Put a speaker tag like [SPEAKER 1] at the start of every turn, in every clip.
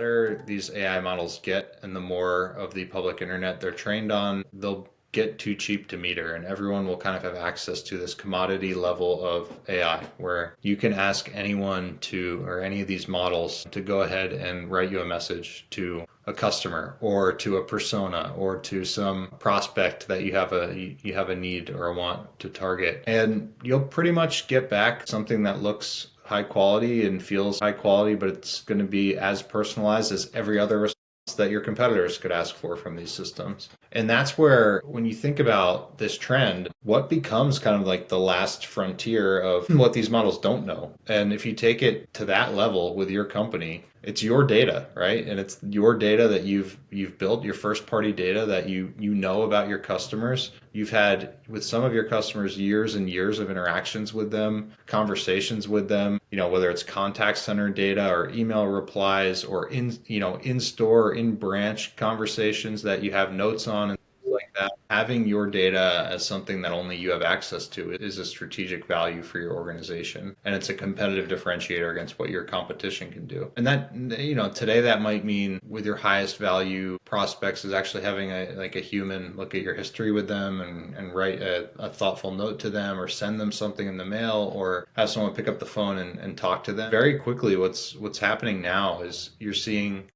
[SPEAKER 1] better these AI models get and the more of the public internet they're trained on, they'll get too cheap to meter, and everyone will kind of have access to this commodity level of AI where you can ask anyone to, or any of these models, to go ahead and write you a message to a customer or to a persona or to some prospect that you have a need or a want to target, and you'll pretty much get back something that looks high quality and feels high quality, but it's going to be as personalized as every other response that your competitors could ask for from these systems. And that's where, when you think about this trend, what becomes kind of like the last frontier of what these models don't know. And if you take it to that level with your company, it's your data, right? And it's your data that you've built, your first party data that you know about your customers. You've had with some of your customers years and years of interactions with them, conversations with them, whether it's contact center data or email replies or in store, in branch conversations that you have notes on and like that. Having your data as something that only you have access to is a strategic value for your organization. And it's a competitive differentiator against what your competition can do. And that, today that might mean with your highest value prospects is actually having a human look at your history with them and write a thoughtful note to them or send them something in the mail or have someone pick up the phone and talk to them. Very quickly, what's happening now is you're seeing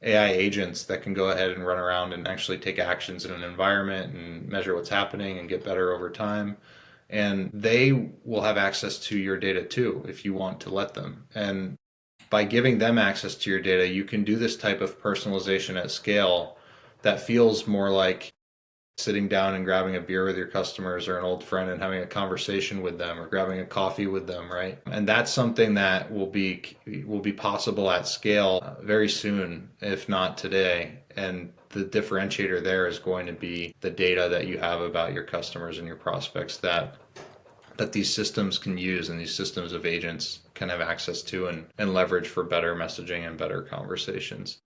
[SPEAKER 1] AI agents that can go ahead and run around and actually take actions in an environment and measure what's happening and get better over time. And they will have access to your data too if you want to let them. And by giving them access to your data, you can do this type of personalization at scale that feels more like sitting down and grabbing a beer with your customers or an old friend and having a conversation with them or grabbing a coffee with them, right? And that's something that will be possible at scale very soon, if not today. And the differentiator there is going to be the data that you have about your customers and your prospects that these systems can use and these systems of agents can have access to and leverage for better messaging and better conversations.